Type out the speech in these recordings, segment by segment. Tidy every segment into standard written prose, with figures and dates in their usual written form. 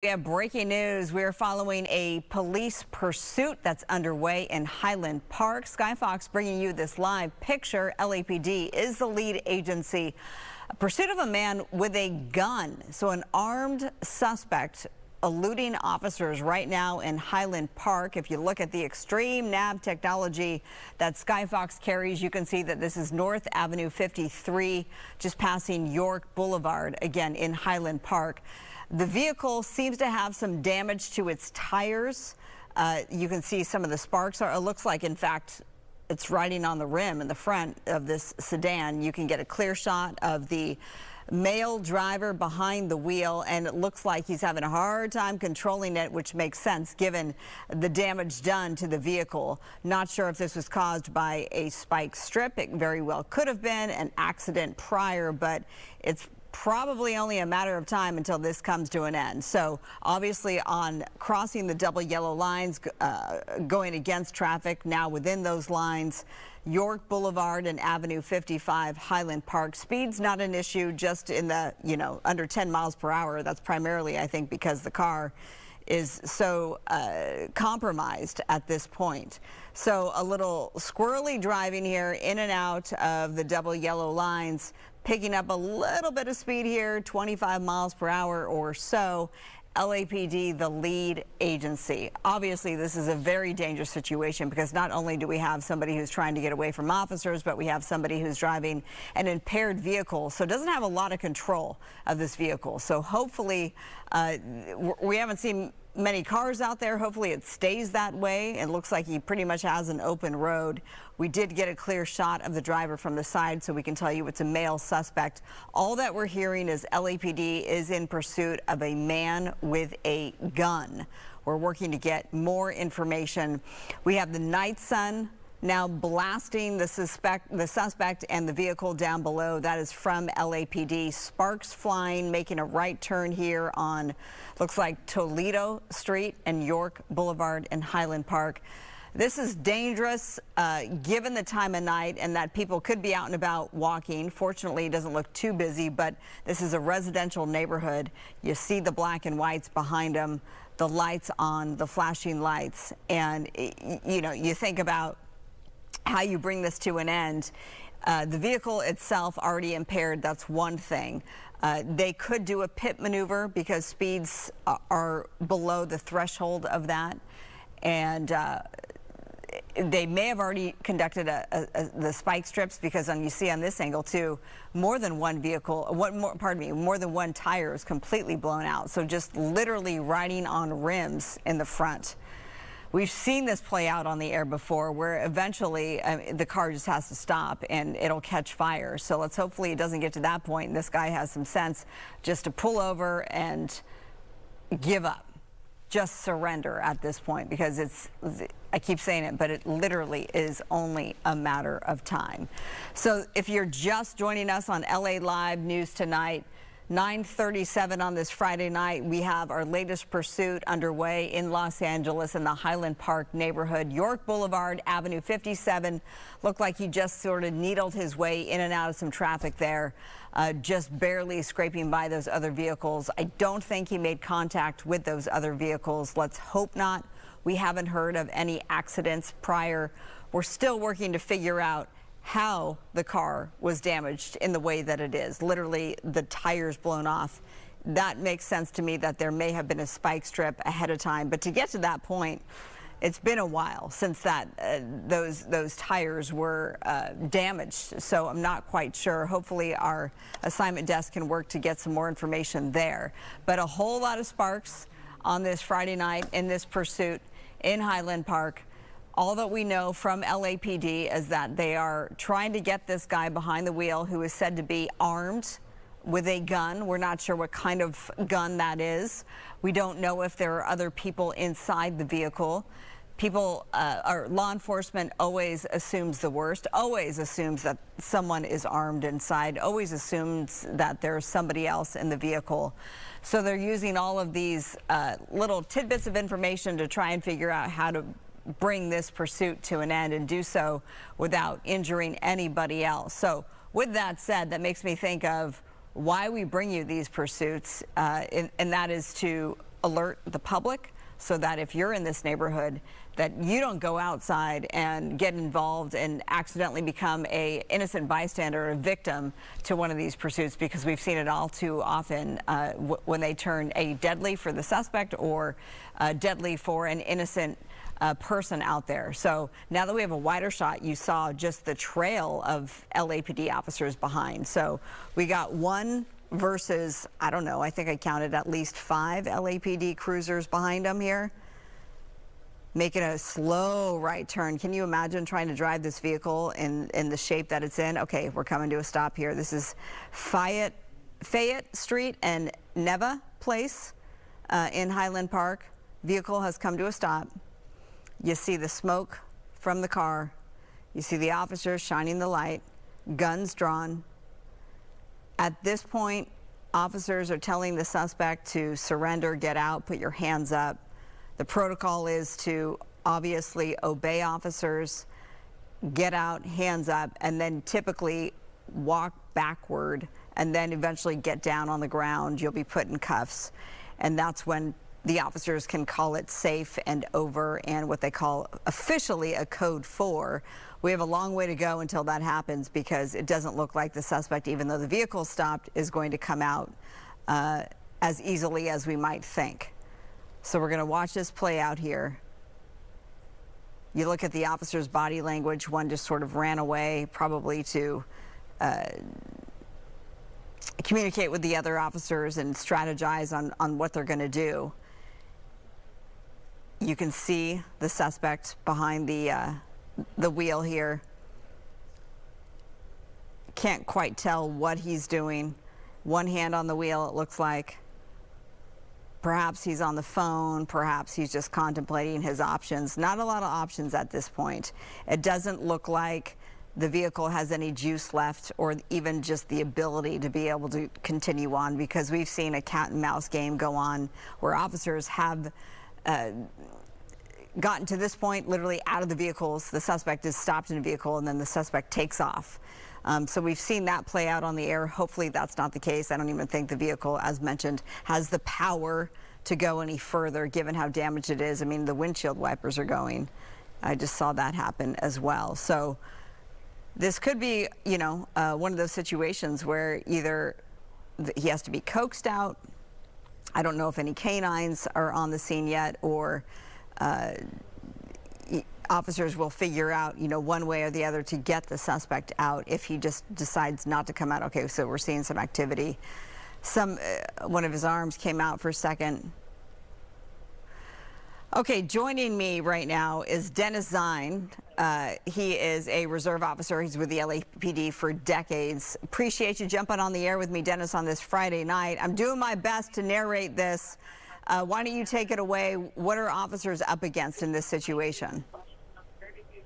We have breaking news. We're following a police pursuit that's underway in Highland Park. Sky Fox bringing you this live picture. LAPD is the lead agency. A pursuit of a man with a gun. So an armed suspect eluding officers right now in Highland Park. If you look at the extreme nav technology that Sky Fox carries, you can see that this is North Avenue 53, just passing York Boulevard, again in Highland Park. The vehicle seems to have some damage to its tires. You can see some of the sparks. It looks like, in fact, it's riding on the rim in the front of this sedan. You can get a clear shot of the male driver behind the wheel, and it looks like he's having a hard time controlling it, which makes sense given the damage done to the vehicle. Not sure if this was caused by a spike strip. It very well could have been an accident prior, but it's probably only a matter of time until this comes to an end. So obviously on crossing the double yellow lines, going against traffic now within those lines, York Boulevard and Avenue 55, Highland Park. Speed's not an issue, just in the, under 10 miles per hour. That's primarily, I think, because the car is so compromised at this point. So a little squirrely driving here in and out of the double yellow lines, picking up a little bit of speed here, 25 miles per hour or so. LAPD, the lead agency. Obviously, this is a very dangerous situation because not only do we have somebody who's trying to get away from officers, but we have somebody who's driving an impaired vehicle, so doesn't have a lot of control of this vehicle. So hopefully, we haven't seen many cars out there. Hopefully it stays that way. It looks like he pretty much has an open road. We did get a clear shot of the driver from the side, so we can tell you it's a male suspect. All that we're hearing is LAPD is in pursuit of a man with a gun. We're working to get more information. We have the night sun now blasting the suspect and the vehicle down below. That is from LAPD. Sparks flying, making a right turn here on, looks like Toledo Street and York Boulevard in Highland Park. This is dangerous given the time of night and that people could be out and about walking. Fortunately, it doesn't look too busy, but this is a residential neighborhood. You see the black and whites behind them, the lights on, the flashing lights, and you think about how you bring this to an end. The vehicle itself already impaired, that's one thing. They could do a pit maneuver because speeds are below the threshold of that, and they may have already conducted the spike strips, because you see on this angle too, more than one vehicle, more than one tire is completely blown out. So just literally riding on rims in the front. We've seen this play out on the air before, where eventually the car just has to stop and it'll catch fire. So let's hopefully it doesn't get to that point and this guy has some sense just to pull over and give up. Just surrender at this point, because I keep saying it, but it literally is only a matter of time. So if you're just joining us on LA Live News Tonight, 9:37 on this Friday night, we have our latest pursuit underway in Los Angeles in the Highland Park neighborhood. York Boulevard, Avenue 57. Looked like he just sort of needled his way in and out of some traffic there, just barely scraping by those other vehicles. I don't think he made contact with those other vehicles. Let's hope not. We haven't heard of any accidents prior. We're still working to figure out how the car was damaged in the way that it is. Literally, the tires blown off. That makes sense to me that there may have been a spike strip ahead of time. But to get to that point, it's been a while since those tires were damaged. So I'm not quite sure. Hopefully our assignment desk can work to get some more information there. But a whole lot of sparks on this Friday night in this pursuit in Highland Park. All that we know from LAPD is that they are trying to get this guy behind the wheel who is said to be armed with a gun. We're not sure what kind of gun that is. We don't know if there are other people inside the vehicle. Law enforcement always assumes the worst, always assumes that someone is armed inside, always assumes that there's somebody else in the vehicle. So they're using all of these little tidbits of information to try and figure out how to bring this pursuit to an end and do so without injuring anybody else. So with that said, that makes me think of why we bring you these pursuits, and that is to alert the public so that if you're in this neighborhood, that you don't go outside and get involved and accidentally become a innocent bystander or a victim to one of these pursuits, because we've seen it all too often when they turn a deadly for the suspect or deadly for an innocent person out there. So now that we have a wider shot, you saw just the trail of LAPD officers behind. So we got one versus, I don't know, I think I counted at least 5 LAPD cruisers behind them here, making a slow right turn. Can you imagine trying to drive this vehicle in the shape that it's in? Okay, we're coming to a stop here. This is Fayette Street and Neva Place in Highland Park. Vehicle has come to a stop. You see the smoke from the car. You see the officers shining the light, guns drawn. At this point, officers are telling the suspect to surrender, get out, put your hands up. The protocol is to obviously obey officers, get out, hands up, and then typically walk backward and then eventually get down on the ground. You'll be put in cuffs. And that's when the officers can call it safe and over and what they call officially a code 4. We have a long way to go until that happens, because it doesn't look like the suspect, even though the vehicle stopped, is going to come out as easily as we might think. So we're going to watch this play out here. You look at the officer's body language. One just sort of ran away, probably to communicate with the other officers and strategize on what they're going to do. You can see the suspect behind the wheel here. Can't quite tell what he's doing. One hand on the wheel, it looks like. Perhaps he's on the phone. Perhaps he's just contemplating his options. Not a lot of options at this point. It doesn't look like the vehicle has any juice left, or even just the ability to be able to continue on, because we've seen a cat and mouse game go on where officers have gotten to this point, literally out of the vehicles. The suspect is stopped in a vehicle and then the suspect takes off. So we've seen that play out on the air. Hopefully that's not the case. I don't even think the vehicle, as mentioned, has the power to go any further given how damaged it is. I mean, the windshield wipers are going. I just saw that happen as well. So this could be, you know, one of those situations where either he has to be coaxed out. I don't know if any canines are on the scene yet, or officers will figure out, you know, one way or the other to get the suspect out if he just decides not to come out. Okay, so we're seeing some activity. One of his arms came out for a second. Okay, joining me right now is Dennis Zine. He is a reserve officer. He's with the LAPD for decades. Appreciate you jumping on the air with me, Dennis, on this Friday night. I'm doing my best to narrate this. Why don't you take it away? What are officers up against in this situation?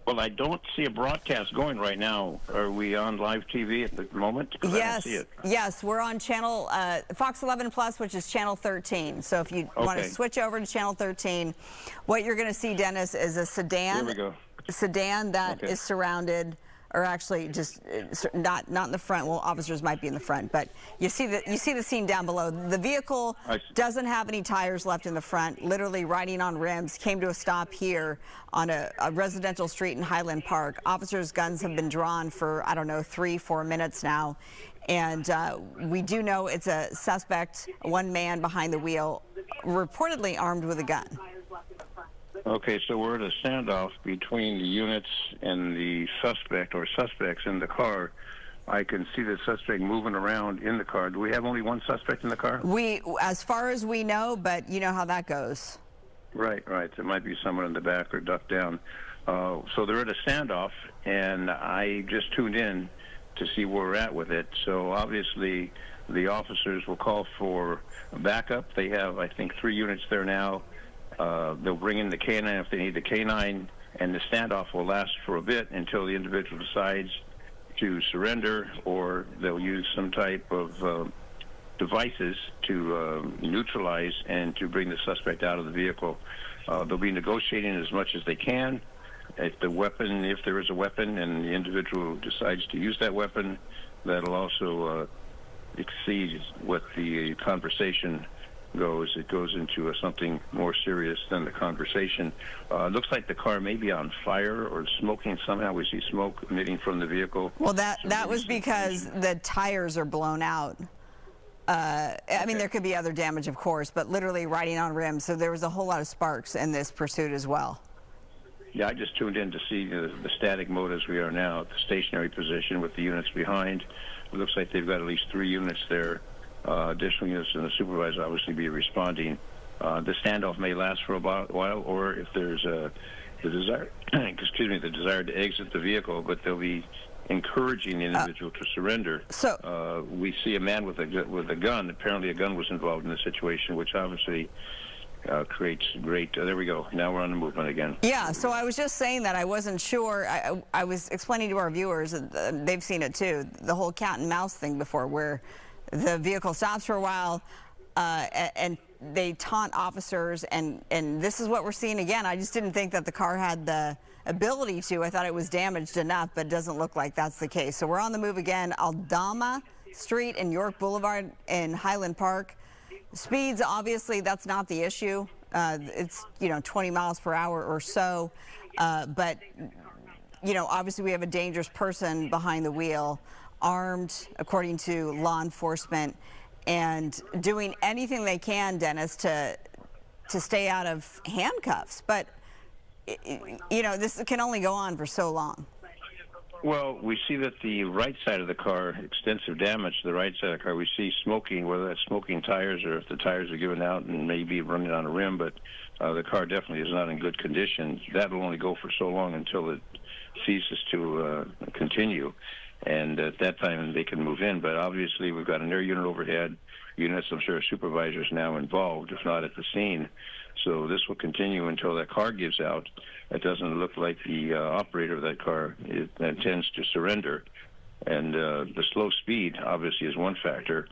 Well, I don't see a broadcast going right now. Are we on live TV at the moment? Yes, I don't see it. yes, we're on channel Fox 11 Plus, which is channel 13. So if you want to switch over to channel 13, what you're going to see, Dennis, is a sedan. Here we go. Sedan that is surrounded, or actually just not in the front. Well, officers might be in the front, but you see the scene down below. The vehicle doesn't have any tires left in the front, literally riding on rims, came to a stop here on a residential street in Highland Park. Officers' guns have been drawn for, I don't know, 3-4 minutes now. And we do know it's a suspect, one man behind the wheel, reportedly armed with a gun. Okay, so we're at a standoff between the units and the suspect or suspects in the car. I can see the suspect moving around in the car. Do we have only one suspect in the car? As far as we know, but you know how that goes. Right. There might be someone in the back or ducked down. So they're at a standoff, and I just tuned in to see where we're at with it. So obviously the officers will call for backup. They have, I think, 3 units there now. They'll bring in the canine if they need the canine, and the standoff will last for a bit until the individual decides to surrender, or they'll use some type of devices to neutralize and to bring the suspect out of the vehicle. They'll be negotiating as much as they can. If there is a weapon, and the individual decides to use that weapon, that'll also exceed what the conversation goes, it goes into something more serious than the conversation. Looks like the car may be on fire or smoking somehow. We see smoke emitting from the vehicle. Well, that was because the tires are blown out. I mean, there could be other damage, of course, but literally riding on rims. So there was a whole lot of sparks in this pursuit as well. Yeah, I just tuned in to see the static mode as we are now at the stationary position with the units behind. It looks like they've got at least 3 units there. Additional units and the supervisor obviously be responding. The standoff may last for a while, or if there's the desire, the desire to exit the vehicle, but they'll be encouraging the individual to surrender. So we see a man with a gun. Apparently, a gun was involved in the situation, which obviously creates great. There we go. Now we're on the movement again. Yeah. So I was just saying that I wasn't sure. I was explaining to our viewers, they've seen it too, the whole cat and mouse thing before, where the vehicle stops for a while and they taunt officers, and this is what we're seeing again. I just didn't think that the car had the ability to. I thought it was damaged enough, but it doesn't look like that's the case. So we're on the move again. Aldama Street and York Boulevard in Highland Park. Speeds, obviously, that's not the issue. It's, 20 miles per hour or so. But, obviously we have a dangerous person behind the wheel, armed, according to law enforcement, and doing anything they can, Dennis, to stay out of handcuffs. But, this can only go on for so long. Well, we see that the right side of the car, extensive damage to the right side of the car. We see smoking, whether that's smoking tires or if the tires are giving out and maybe running on a rim, but the car definitely is not in good condition. That will only go for so long until it ceases to continue. And at that time, they can move in. But obviously, we've got an air unit overhead. Units, I'm sure, supervisors now involved, if not at the scene. So this will continue until that car gives out. It doesn't look like the operator of that car intends to surrender. And the slow speed, obviously, is one factor.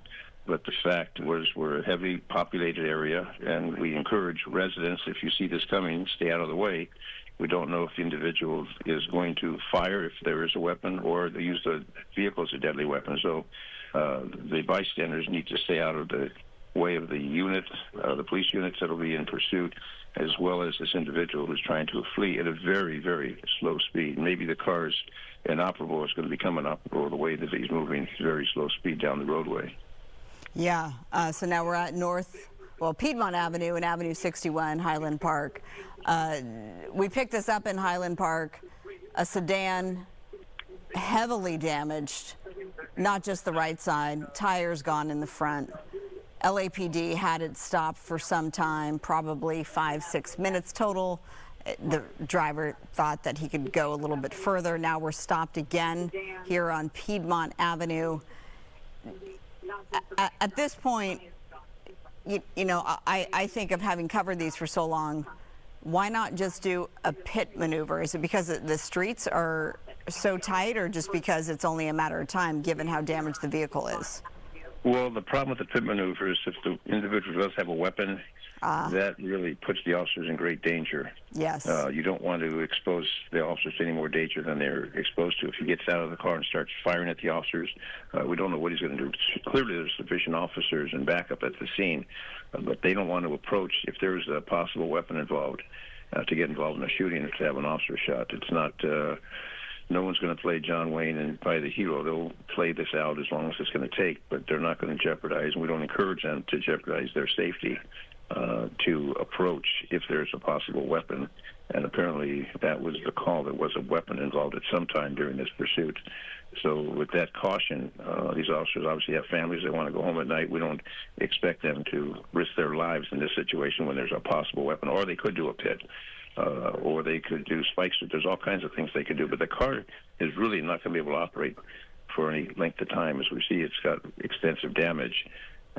But the fact was we're a heavily populated area, and we encourage residents, if you see this coming, stay out of the way. We don't know if the individual is going to fire if there is a weapon, or they use the vehicle as a deadly weapon. So the bystanders need to stay out of the way of the unit, the police units that will be in pursuit, as well as this individual who's trying to flee at a very, very slow speed. Maybe the car's inoperable. It's going to become inoperable the way that he's moving very slow speed down the roadway. Yeah. So now we're at Piedmont Avenue and Avenue 61, Highland Park. We picked this up in Highland Park, a sedan heavily damaged, not just the right side, tires gone in the front. LAPD had it stopped for some time, probably 5-6 minutes total. The driver thought that he could go a little bit further. Now we're stopped again here on Piedmont Avenue. At this point, I think of having covered these for so long, why not just do a pit maneuver? Is it because the streets are so tight, or just because it's only a matter of time given how damaged the vehicle is? Well, the problem with the pit maneuver is if the individual does have a weapon, that really puts the officers in great danger. Yes. You don't want to expose the officers to any more danger than they're exposed to. If he gets out of the car and starts firing at the officers, we don't know what he's going to do. Clearly, there's sufficient officers and backup at the scene, but they don't want to approach if there's a possible weapon involved to get involved in a shooting or to have an officer shot. It's not... No one's going to play John Wayne and play the hero. They'll play this out as long as it's going to take, but they're not going to jeopardize, and we don't encourage them to jeopardize their safety to approach if there's a possible weapon. And apparently that was the call. There was a weapon involved at some time during this pursuit. So with that caution, these officers obviously have families. They want to go home at night. We don't expect them to risk their lives in this situation when there's a possible weapon, or they could do a pit. Or they could do spikes. There's all kinds of things they could do, but the car is really not going to be able to operate for any length of time. As we see, it's got extensive damage.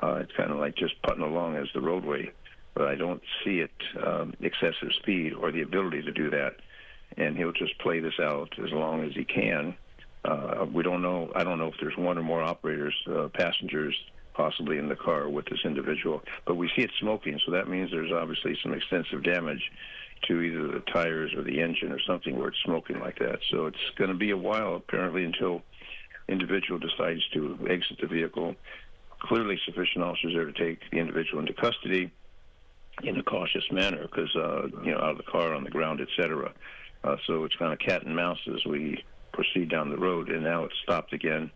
It's kind of like just putting along as the roadway, but I don't see it excessive speed or the ability to do that, and he'll just play this out as long as he can. We don't know. I don't know if there's one or more operators, passengers, possibly in the car with this individual, but we see it smoking, so that means there's obviously some extensive damage to either the tires or the engine or something where it's smoking like that. So it's going to be a while, apparently, until individual decides to exit the vehicle. clearly sufficient officers there to take the individual into custody in a cautious manner, because out of the car, on the ground, etc. So it's kind of cat and mouse as we proceed down the road, and now it's stopped again.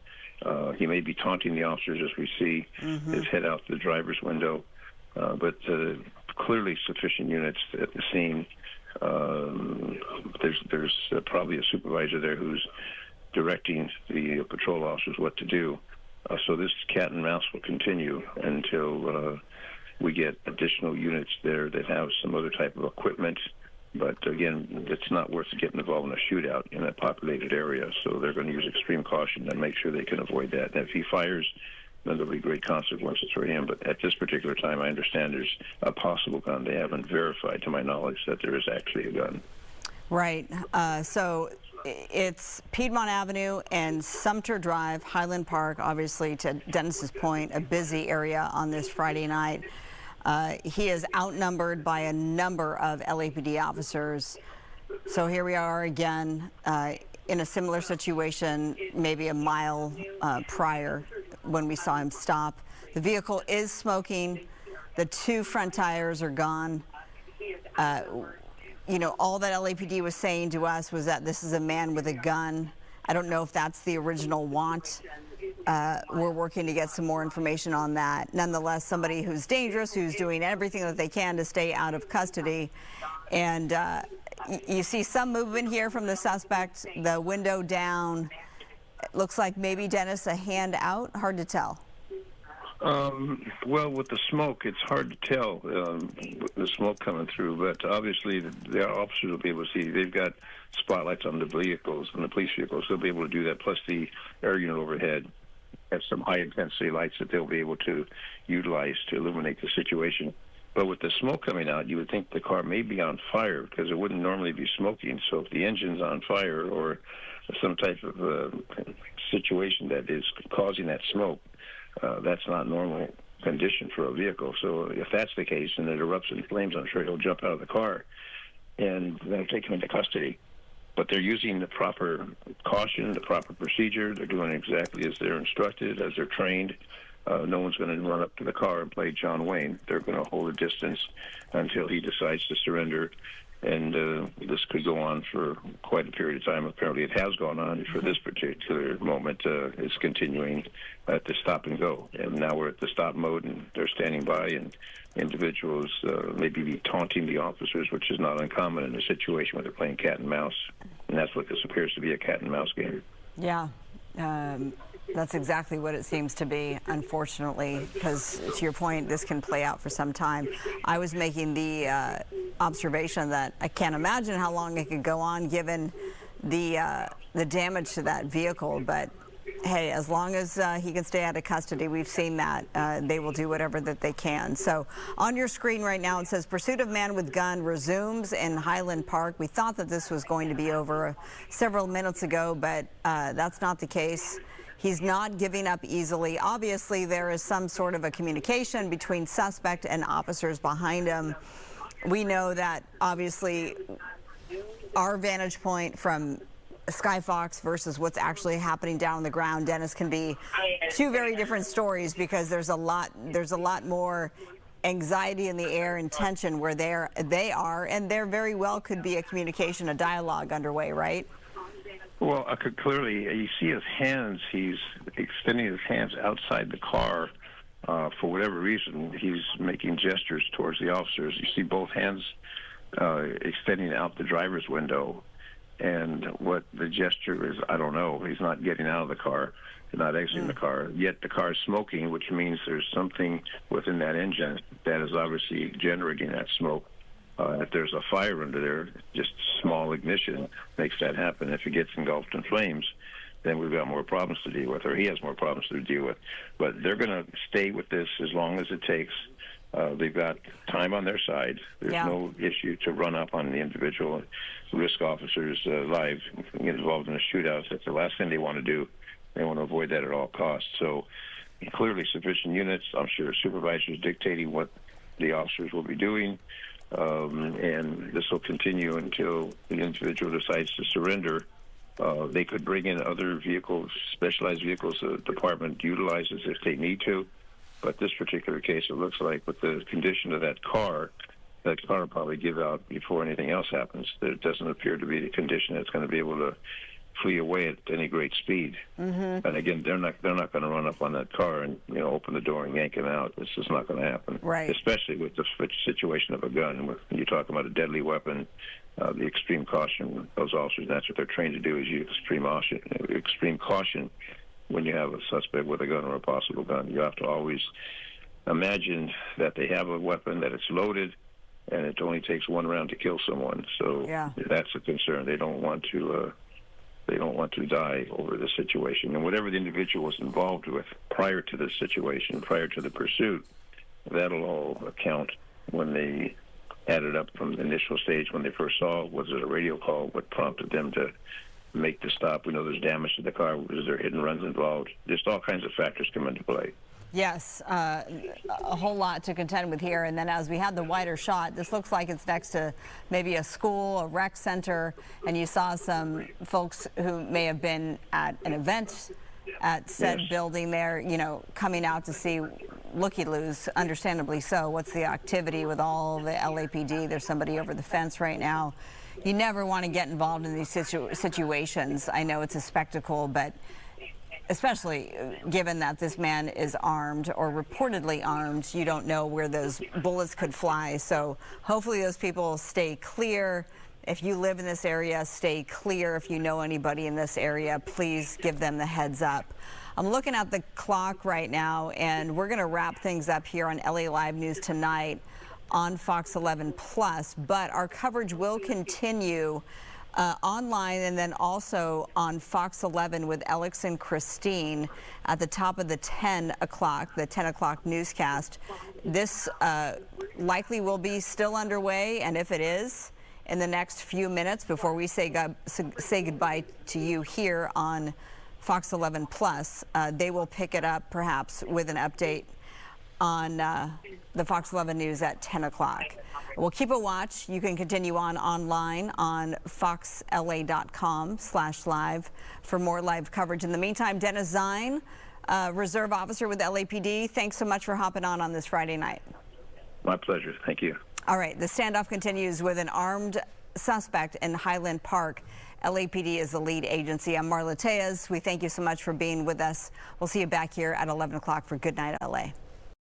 He may be taunting the officers as we see his head out the driver's window, but clearly sufficient units at the scene. There's probably a supervisor there who's directing the patrol officers what to do. So this cat and mouse will continue until we get additional units there that have some other type of equipment. But again, it's not worth getting involved in a shootout in a populated area. So they're going to use extreme caution and make sure they can avoid that. And if he fires, then there'll be great consequences for him. But at this particular time, I understand there's a possible gun. They haven't verified, to my knowledge, that there is actually a gun. Right. So it's Piedmont Avenue and Sumter Drive, Highland Park, obviously, to Dennis's point, a busy area on this Friday night. He is outnumbered by a number of LAPD officers. So here we are again in a similar situation, maybe a mile prior when we saw him stop. The vehicle is smoking. The 2 front tires are gone. All that LAPD was saying to us was that this is a man with a gun. I don't know if that's the original want. We're working to get some more information on that. Nonetheless, somebody who's dangerous, who's doing everything that they can to stay out of custody. And you see some movement here from the suspect, the window down. It looks like maybe, Dennis, a hand out. Hard to tell. Well, with the smoke, it's hard to tell, the smoke coming through, but obviously the officers will be able to see. They've got spotlights on the vehicles, on the police vehicles. They'll be able to do that, plus the air unit overhead have some high-intensity lights that they'll be able to utilize to illuminate the situation. But with the smoke coming out, you would think the car may be on fire, because it wouldn't normally be smoking. So if the engine's on fire or some type of situation that is causing that smoke, that's not normal condition for a vehicle. So if that's the case and it erupts in flames, I'm sure he'll jump out of the car and they'll take him into custody. But they're using the proper caution, the proper procedure. They're doing exactly as they're instructed, as they're trained. No one's going to run up to the car and play John Wayne. They're going to hold a distance until he decides to surrender. And this could go on for quite a period of time. Apparently it has gone on for this particular moment. It's continuing at the stop and go. And now we're at the stop mode, and they're standing by, and individuals maybe be taunting the officers, which is not uncommon in a situation where they're playing cat and mouse. And that's what this appears to be, a cat and mouse game. Yeah. That's exactly what it seems to be, unfortunately, because to your point, this can play out for some time. I was making the observation that I can't imagine how long it could go on given the damage to that vehicle. But hey, as long as he can stay out of custody, we've seen that they will do whatever that they can. So on your screen right now, it says pursuit of man with gun resumes in Highland Park. We thought that this was going to be over several minutes ago, but that's not the case. He's not giving up easily. Obviously, there is some sort of a communication between suspect and officers behind him. We know that, obviously, our vantage point from Skyfox versus what's actually happening down on the ground, Dennis, can be 2 very different stories, because there's a lot more anxiety in the air and tension where they are, and there very well could be a communication, a dialogue underway, right? Well, I could clearly, you see his hands, he's extending his hands outside the car. For whatever reason, he's making gestures towards the officers. You see both hands extending out the driver's window. And what the gesture is, I don't know. He's not getting out of the car, not exiting the car. Yet the car is smoking, which means there's something within that engine that is obviously generating that smoke. If there's a fire under there, just small ignition makes that happen. If it gets engulfed in flames, then we've got more problems to deal with, or he has more problems to deal with. But they're going to stay with this as long as it takes. They've got time on their side. There's no issue to run up on the individual, risk officers' lives, get involved in a shootout. That's the last thing they want to do. They want to avoid that at all costs. So clearly sufficient units. I'm sure supervisors dictating what the officers will be doing. And this will continue until the individual decides to surrender. They could bring in other vehicles, specialized vehicles the department utilizes if they need to. But this particular case, it looks like with the condition of that car will probably give out before anything else happens. There doesn't appear to be the condition that's going to be able to flee away at any great speed. And again, they're not going to run up on that car and open the door and yank him out. This is not going to happen. Right. Especially with the situation of a gun. When you're talking about a deadly weapon, the extreme caution, those officers, that's what they're trained to do, is use extreme caution when you have a suspect with a gun or a possible gun. You have to always imagine that they have a weapon, that it's loaded, and it only takes one round to kill someone. So that's a concern. They don't want to die over the situation. And whatever the individual was involved with prior to this situation, prior to the pursuit, that'll all account when they add it up from the initial stage when they first saw it. Was it a radio call? What prompted them to make the stop? We know there's damage to the car. Was there hit and runs involved? Just all kinds of factors come into play. Yes, a whole lot to contend with here. And then as we had the wider shot, this looks like it's next to maybe a school, a rec center, and you saw some folks who may have been at an event at said building there, coming out to see looky-loos, understandably so. What's the activity with all the LAPD? There's somebody over the fence right now. You never want to get involved in these situations. I know it's a spectacle, but especially given that this man is armed or reportedly armed, you don't know where those bullets could fly. So hopefully those people stay clear. If you live in this area, stay clear. If you know anybody in this area, please give them the heads up. I'm looking at the clock right now, and we're going to wrap things up here on LA Live News tonight on Fox 11 Plus, but our coverage will continue online and then also on Fox 11 with Alex and Christine at the top of the 10 o'clock newscast. This likely will be still underway, and if it is, in the next few minutes before we say goodbye to you here on Fox 11 Plus, they will pick it up perhaps with an update on the Fox 11 News at 10 o'clock. We'll keep a watch. You can continue on online on foxla.com/live for more live coverage. In the meantime, Dennis Zine, Reserve Officer with LAPD, thanks so much for hopping on this Friday night. My pleasure. Thank you. All right, the standoff continues with an armed suspect in Highland Park. LAPD is the lead agency. I'm Marla Tejas. We thank you so much for being with us. We'll see you back here at 11 o'clock for Good Night, LA.